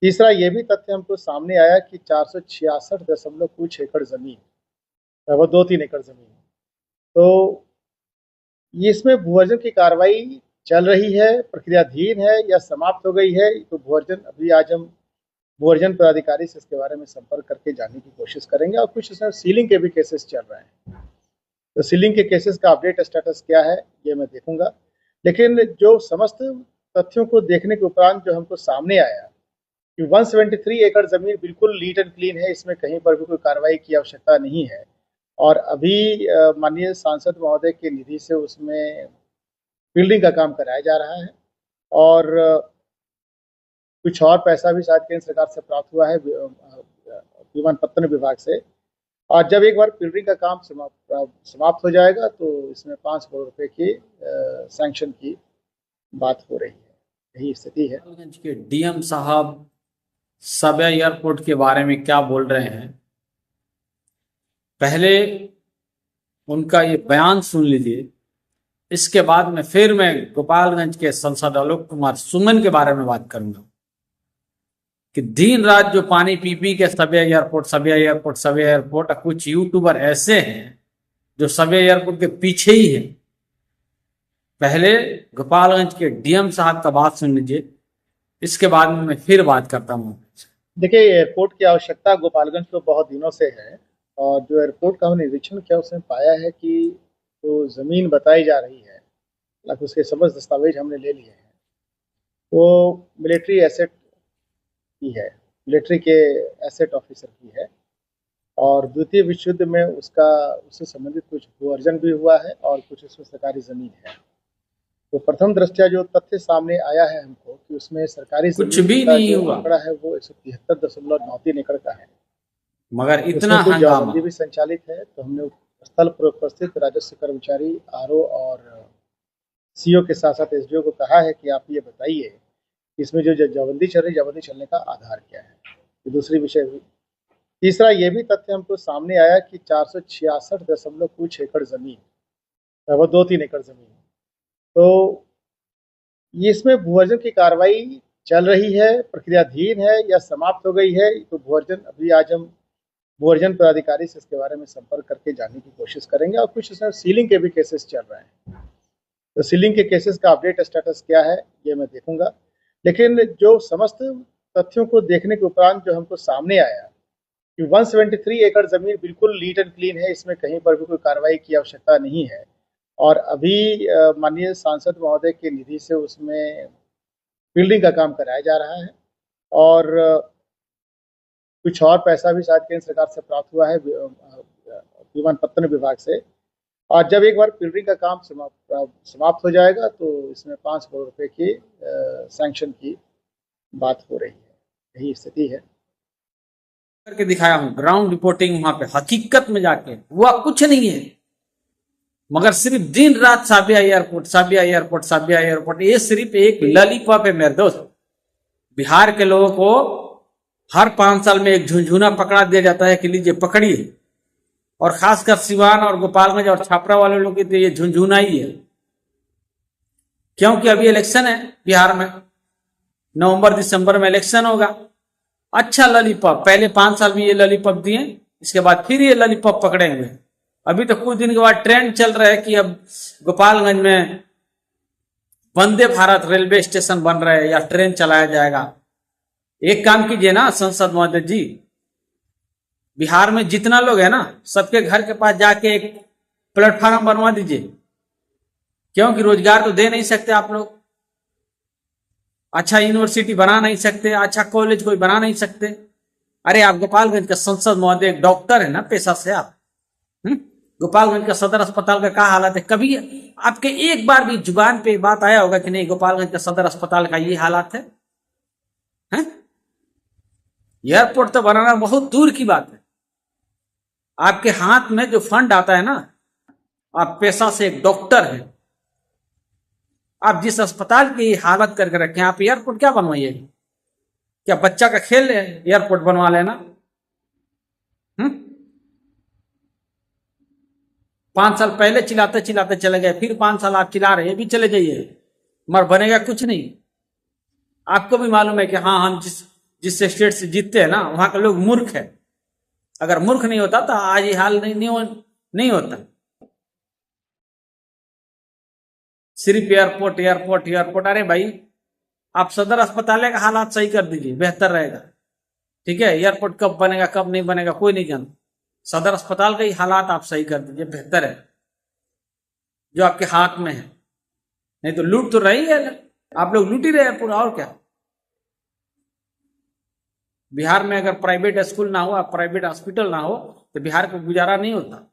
तीसरा ये भी तथ्य हमको सामने आया कि 466 कुछ एकड़ जमीन, वो 2-3 एकड़ जमीन, तो इसमें भूअर्जन की कार्रवाई चल रही है, प्रक्रियाधीन है या समाप्त हो गई है। तो भूअर्जन अभी आज हम भूअर्जन पदाधिकारी से इसके बारे में संपर्क करके जानने की कोशिश करेंगे। और कुछ इसमें सीलिंग के भी केसेस चल रहे हैं, तो सीलिंग के केसेस का अपडेट स्टेटस क्या है ये मैं देखूंगा। लेकिन जो समस्त तथ्यों को देखने के उपरांत जो हमको सामने आया कि 173 एकड़ जमीन बिल्कुल नीट एंड क्लीन है, इसमें कहीं पर भी कोई कार्रवाई की आवश्यकता नहीं है। और अभी माननीय सांसद महोदय के निधि से उसमें बिल्डिंग का काम कराया जा रहा है और कुछ और पैसा भी शायद केंद्र सरकार से प्राप्त हुआ है विमानपत्तन विभाग से। और जब एक बार बिल्डिंग का काम समाप्त हो जाएगा तो इसमें 5 करोड़ रुपए की सैंक्शन की बात हो रही है। यही स्थिति है। गोपालगंज के डीएम साहब सबया एयरपोर्ट के बारे में क्या बोल रहे हैं, पहले उनका ये बयान सुन लीजिए। इसके बाद में फिर मैं गोपालगंज के सांसद आलोक कुमार सुमन के बारे में बात करूंगा कि दिन रात जो पानी पी पी के सबया एयरपोर्ट, कुछ यूट्यूबर ऐसे हैं जो सबया एयरपोर्ट के पीछे ही है। पहले गोपालगंज के डीएम साहब का बात सुन लीजिए, इसके बाद में मैं फिर बात करता हूँ। देखिए, एयरपोर्ट की आवश्यकता गोपालगंज को बहुत दिनों से है और जो एयरपोर्ट का हमने निरीक्षण किया उसमें पाया है कि जो जमीन बताई जा रही है, हालांकि उसके समस्त दस्तावेज हमने ले लिए हैं, वो मिलिट्री एसेट की है, मिलिट्री के एसेट ऑफिसर की है। और द्वितीय विश्व युद्ध में उससे संबंधित कुछ भूअर्जन भी हुआ है और कुछ उसमें सरकारी जमीन है। तो प्रथम दृष्टया जो तथ्य सामने आया है हमको कि उसमें सरकारी कुछ भी नहीं हुआ, आंकड़ा है वो 173.93 एकड़ का है, मगर इतना जमाबंदी भी संचालित है। तो हमने स्थल पर उपस्थित राजस्व कर्मचारी, आरओ और सीओ के साथ साथ एसडीओ को कहा है कि आप ये बताइए इसमें जो जमाबंदी चल रही, जमाबंदी चलने का आधार क्या है। तो दूसरी विषय हुई। तीसरा ये भी तथ्य हमको सामने आया कि 466 कुछ एकड़ जमीन, वो 2-3 एकड़ जमीन, तो इसमें भूअर्जन की कार्रवाई चल रही है, प्रक्रियाधीन है या समाप्त हो गई है। तो भूअर्जन अभी आज हम भूअर्जन पदाधिकारी से इसके बारे में संपर्क करके जानने की कोशिश करेंगे। और कुछ इसमें सीलिंग के भी केसेस चल रहे हैं, तो सीलिंग के केसेस का अपडेट स्टेटस क्या है ये मैं देखूंगा। लेकिन जो समस्त तथ्यों को देखने के उपरांत जो हमको सामने आया कि 173 एकड़ जमीन बिल्कुल नीट एंड क्लीन है, इसमें कहीं पर भी कोई कार्रवाई की आवश्यकता नहीं है। और अभी माननीय सांसद महोदय के निधि से उसमें बिल्डिंग का काम कराया जा रहा है और कुछ और पैसा भी शायद केंद्र सरकार से प्राप्त हुआ है विमानपत्तन विभाग से। और जब एक बार बिल्डिंग का काम समाप्त हो जाएगा तो इसमें 5 करोड़ रुपए की सैंक्शन की बात हो रही है। यही स्थिति है। करके दिखाया हूं ग्राउंड रिपोर्टिंग, वहां पे हकीकत में जाके हुआ कुछ नहीं है, मगर सिर्फ दिन रात साबिया एयरपोर्ट, ये सिर्फ एक लॉलीपॉप है मेरे दोस्त। बिहार के लोगों को हर 5 साल में एक झुंझुना पकड़ा दिया जाता है कि लीजिए पकड़िए, और खासकर सिवान और गोपालगंज और छापरा वाले लोग की तो ये झुंझुना ही है, क्योंकि अभी इलेक्शन है बिहार में, नवंबर दिसंबर में इलेक्शन होगा। अच्छा लॉलीपॉप, पहले 5 साल में ये लॉलीपॉप दिए, इसके बाद फिर ये लॉलीपॉप पकड़े हुए। अभी तो कुछ दिन के बाद ट्रेंड चल रहा है कि अब गोपालगंज में वंदे भारत रेलवे स्टेशन बन रहा है या ट्रेन चलाया जाएगा। एक काम कीजिए ना संसद महोदय जी, बिहार में जितना लोग है ना, सबके घर के पास जाके एक प्लेटफॉर्म बनवा दीजिए, क्योंकि रोजगार तो दे नहीं सकते आप लोग, अच्छा यूनिवर्सिटी बना नहीं सकते, अच्छा कॉलेज कोई बना नहीं सकते। अरे आप गोपालगंज का संसद महोदय एक डॉक्टर है ना पेशा से आप, गोपालगंज का सदर अस्पताल का क्या हालत है? कभी आपके एक बार भी जुबान पे बात आया होगा कि नहीं गोपालगंज का सदर अस्पताल का ये हालात है? एयरपोर्ट तो बनाना बहुत दूर की बात है। आपके हाथ में जो फंड आता है ना, आप पेशा से एक डॉक्टर है, आप जिस अस्पताल की हालत करके रखे हैं, आप एयरपोर्ट क्या बनवाइए? क्या बच्चा का खेल है एयरपोर्ट बनवा लेना? 5 साल पहले चिल्लाते चिल्लाते चले गए, फिर 5 साल आप चिल्ला रहे, भी चले जाइए, मगर बनेगा कुछ नहीं। आपको भी मालूम है कि हाँ, हम जिस जिस स्टेट से जीतते हैं ना वहां के लोग मूर्ख है। अगर मूर्ख नहीं होता तो आज ये हाल नहीं होता। सिर्फ एयरपोर्ट एयरपोर्ट एयरपोर्ट, अरे भाई आप सदर अस्पताल का हालात सही कर दीजिए, बेहतर रहेगा। ठीक है, एयरपोर्ट कब बनेगा कब नहीं बनेगा कोई नहीं जानता, सदर अस्पताल का ही हालात आप सही कर दीजिए, बेहतर है, जो आपके हाथ में है। नहीं तो लूट तो रही है, आप लोग लूट ही रहे हैं पूरा, और क्या। बिहार में अगर प्राइवेट स्कूल ना हो, प्राइवेट हॉस्पिटल ना हो तो बिहार को गुजारा नहीं होता।